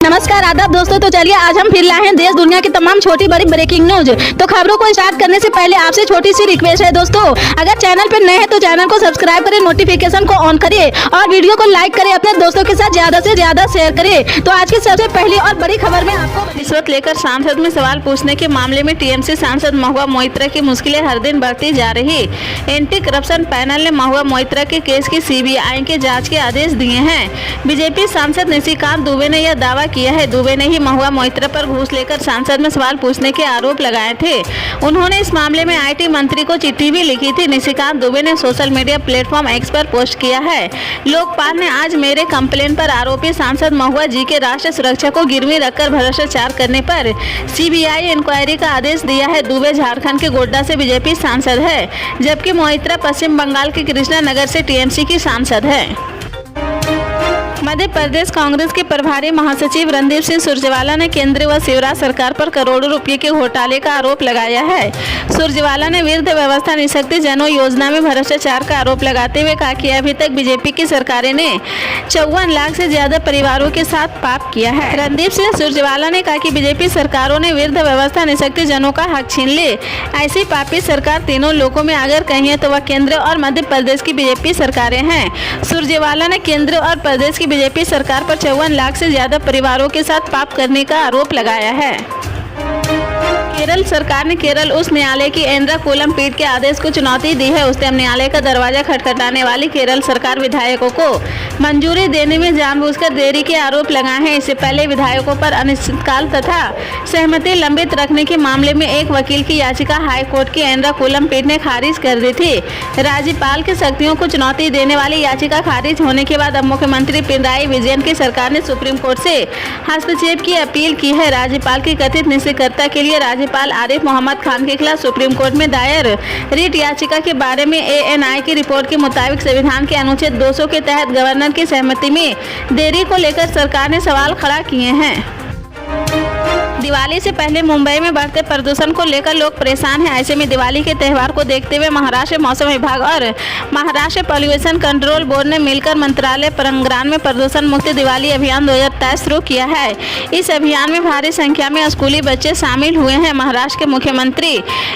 नमस्कार आदाब दोस्तों। तो चलिए आज हम फिर लाए हैं देश दुनिया की तमाम छोटी बड़ी ब्रेकिंग न्यूज। तो खबरों को स्टार्ट करने से पहले आपसे छोटी सी रिक्वेस्ट है दोस्तों, अगर चैनल पर नए हैं तो चैनल को सब्सक्राइब करें, नोटिफिकेशन को ऑन करिए और वीडियो को लाइक करें, अपने दोस्तों के साथ ज्यादा से ज्यादा शेयर करें। तो आज की सबसे पहली और बड़ी खबर में आपको रिश्वत लेकर सांसद में सवाल पूछने के मामले में टीएमसी सांसद महुआ मोइत्रा की मुश्किलें हर दिन बढ़ती जा रही। एंटी करप्शन पैनल ने महुआ मोइत्रा के केस की सीबीआई के जांच के आदेश दिए हैं। बीजेपी सांसद निशिकांत दुबे ने यह दावा किया है। दुबे ने ही महुआ मोइत्रा पर घूस लेकर सांसद में सवाल पूछने के आरोप लगाए थे। उन्होंने इस मामले में आईटी मंत्री को चिट्ठी भी लिखी थी। निशिकांत दुबे ने सोशल मीडिया प्लेटफॉर्म एक्स पर पोस्ट किया है। लोकपाल ने आज मेरे कंप्लेन पर आरोपी सांसद महुआ जी के राष्ट्रीय सुरक्षा को गिरवी रखकर भ्रष्टाचार करने पर सीबीआई इंक्वायरी का आदेश दिया है। दुबे झारखंड के गोड्डा से बीजेपी सांसद है, जबकि मोइत्रा पश्चिम बंगाल के कृष्णा नगर से टीएमसी की सांसद है। मध्य प्रदेश कांग्रेस के प्रभारी महासचिव रणदीप सिंह सुरजेवाला ने केंद्र व शिवराज सरकार पर करोड़ों रुपए के घोटाले का आरोप लगाया है। सुरजेवाला ने वृद्ध व्यवस्था निःशक्ति जनों योजना में भ्रष्टाचार का आरोप लगाते हुए कहा कि अभी तक बीजेपी की सरकारें ने 54 लाख से ज्यादा परिवारों के साथ पाप किया है। रणदीप सिंह सुरजेवाला ने कहा कि बीजेपी सरकारों ने वृद्ध व्यवस्था निःशक्ति जनों का हक छीन ले। ऐसी पापी सरकार तीनों लोगों में अगर कहीं है तो वह केंद्र और मध्य प्रदेश की बीजेपी सरकारें हैं। सुरजेवाला ने केंद्र और प्रदेश की बीजेपी सरकार पर 54 लाख से ज्यादा परिवारों के साथ पाप करने का आरोप लगाया है। केरल सरकार ने केरल उच्च न्यायालय की एर्नाकुलम पीठ के आदेश को चुनौती दी है। उच्चतम न्यायालय का दरवाजा खटखटाने वाली केरल सरकार विधायकों को मंजूरी देने में जानबूझकर देरी के आरोप लगाए हैं। इससे पहले विधायकों पर अनिश्चितकाल तथा सहमति लंबित रखने के मामले में एक वकील की याचिका हाईकोर्ट की एर्नाकुलम पीठ ने खारिज कर दी थी। राज्यपाल की शक्तियों को चुनौती देने वाली याचिका खारिज होने के बाद अब मुख्यमंत्री पिनराई विजयन की सरकार ने सुप्रीम कोर्ट से हस्तक्षेप की अपील की है। राज्यपाल की कथित निषेधकता के लिए राज्यपाल आरिफ मोहम्मद खान के खिलाफ सुप्रीम कोर्ट में दायर रिट याचिका के बारे में एएनआई की रिपोर्ट के मुताबिक संविधान के अनुच्छेद 200 के तहत गवर्नर की सहमति में देरी को लेकर सरकार ने सवाल खड़ा किए हैं। दिवाली से पहले मुंबई में बढ़ते प्रदूषण को लेकर लोग परेशान हैं। ऐसे में दिवाली के त्यौहार को देखते हुए महाराष्ट्र मौसम विभाग और महाराष्ट्र पॉल्यूशन कंट्रोल बोर्ड ने मिलकर मंत्रालय प्रांगण में प्रदूषण मुक्त दिवाली अभियान 2023 शुरू किया है। इस अभियान में भारी संख्या में स्कूली बच्चे शामिल हुए हैं। महाराष्ट्र के मुख्यमंत्री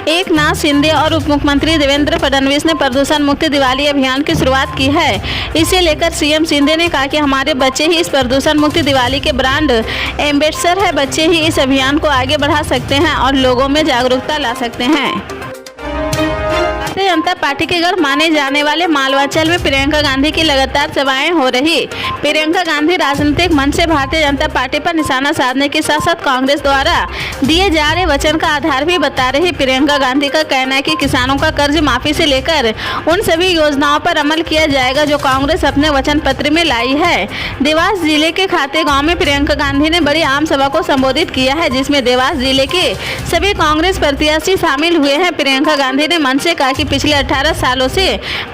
एकनाथ शिंदे और उप मुख्यमंत्री देवेंद्र फडणवीस ने प्रदूषण मुक्त दिवाली अभियान की शुरुआत की है। इसे लेकर सीएम शिंदे ने कहा कि हमारे बच्चे ही इस प्रदूषण मुक्त दिवाली के ब्रांड एम्बेसडर है। बच्चे ही इस अभियान को आगे बढ़ा सकते हैं और लोगों में जागरूकता ला सकते हैं। भारतीय जनता पार्टी के गढ़ माने जाने वाले मालवांचल में प्रियंका गांधी की लगातार सभाएं हो रही। प्रियंका गांधी राजनीतिक मंच से भारतीय जनता पार्टी पर निशाना साधने के साथ साथ कांग्रेस द्वारा दिए जा रहे वचन का आधार भी बता रही। प्रियंका गांधी का कहना है कि किसानों का कर्ज माफी से लेकर उन सभी योजनाओं पर अमल किया जाएगा जो कांग्रेस अपने वचन पत्र में लाई है। देवास जिले के खाते गाँव में प्रियंका गांधी ने बड़ी आम सभा को संबोधित किया है, जिसमें देवास जिले के सभी कांग्रेस प्रत्याशी शामिल हुए हैं। प्रियंका गांधी ने मंच से कहा कि पिछले 18 सालों से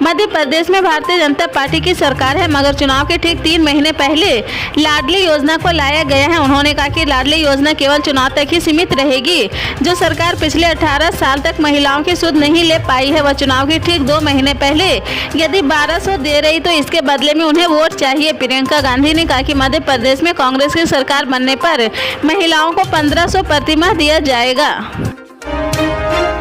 मध्य प्रदेश में भारतीय जनता पार्टी की सरकार है, मगर चुनाव के ठीक 3 महीने पहले लाडली योजना को लाया गया है। उन्होंने कहा कि लाडली योजना केवल चुनाव तक ही सीमित रहेगी। जो सरकार पिछले 18 साल तक महिलाओं की सुध नहीं ले पाई है, वह चुनाव के ठीक 2 महीने पहले यदि 1200 दे रही तो इसके बदले में उन्हें वोट चाहिए। प्रियंका गांधी ने कहा कि मध्य प्रदेश में कांग्रेस की सरकार बनने पर महिलाओं को 1500 प्रतिमाह दिया जाएगा।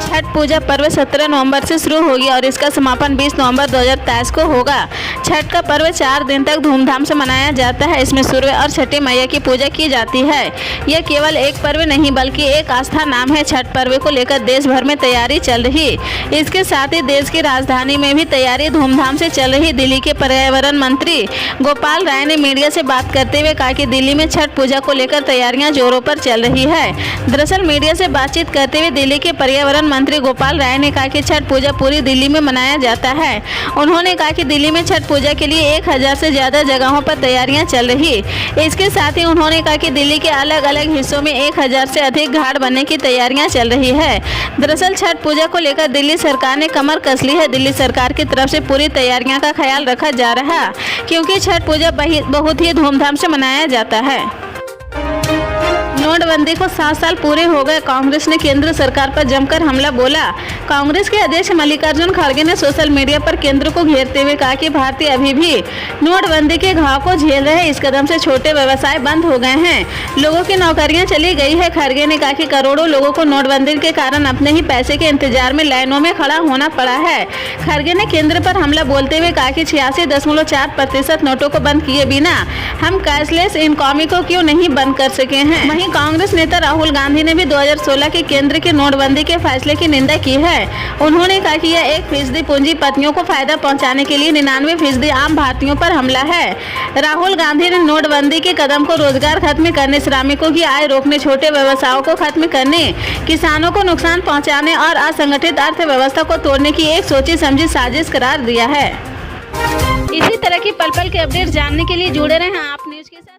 छठ पूजा पर्व 17 नवंबर से शुरू होगी और इसका समापन 20 नवंबर 2023 को होगा। छठ का पर्व 4 दिन तक धूमधाम से मनाया जाता है। इसमें सूर्य और छठी मैया की पूजा की जाती है। यह केवल एक पर्व नहीं बल्कि एक आस्था नाम है। छठ पर्व को लेकर देश भर में तैयारी चल रही। इसके साथ ही देश की राजधानी में भी तैयारी धूमधाम से चल रही। दिल्ली के पर्यावरण मंत्री गोपाल राय ने मीडिया से बात करते हुए कहा कि दिल्ली में छठ पूजा को लेकर तैयारियां जोरों पर चल रही है। दरअसल मीडिया से बातचीत करते हुए दिल्ली के पर्यावरण मंत्री गोपाल राय ने कहा कि छठ पूजा पूरी दिल्ली में मनाया जाता है। उन्होंने कहा कि दिल्ली में छठ पूजा के लिए 1000 से ज्यादा जगहों पर तैयारियां चल रही। इसके साथ ही उन्होंने कहा कि दिल्ली के अलग अलग हिस्सों में 1000 से अधिक घाट बनने की तैयारियां चल रही है। दरअसल छठ पूजा को लेकर दिल्ली सरकार ने कमर कस ली है। दिल्ली सरकार की तरफ से पूरी तैयारियां का ख्याल रखा जा रहा, क्योंकि छठ पूजा बहुत ही धूमधाम से मनाया जाता है। नोटबंदी को 7 साल पूरे हो गए, कांग्रेस ने केंद्र सरकार पर जमकर हमला बोला। कांग्रेस के अध्यक्ष मल्लिकार्जुन खड़गे ने सोशल मीडिया पर केंद्र को घेरते हुए कहा कि भारतीय अभी भी नोटबंदी के घाव को झेल रहे हैं। इस कदम से छोटे व्यवसाय बंद हो गए हैं, लोगों की नौकरियां चली गई है। खड़गे ने कहा कि करोड़ों लोगों को नोटबंदी के कारण अपने ही पैसे के इंतजार में लाइनों में खड़ा होना पड़ा है। खड़गे ने केंद्र पर हमला बोलते हुए कहा कि 86.4% नोटों को बंद किए बिना हम कैशलेस इकोनॉमी को क्यों नहीं बंद कर सके हैं। वहीं कांग्रेस नेता राहुल गांधी ने भी 2016 के केंद्र के नोटबंदी के फैसले की निंदा की है। उन्होंने कहा कि यह 1% पूंजीपतियों को फायदा पहुंचाने के लिए 99% आम भारतीयों पर हमला है। राहुल गांधी ने नोटबंदी के कदम को रोजगार खत्म करने, श्रमिकों की आय रोकने, छोटे व्यवसायों को खत्म करने, किसानों को नुकसान पहुंचाने और असंगठित अर्थव्यवस्था को तोड़ने की एक सोची समझी साजिश करार दिया है। इसी तरह की पल पल के अपडेट जानने के लिए जुड़े रहें आप न्यूज के साथ।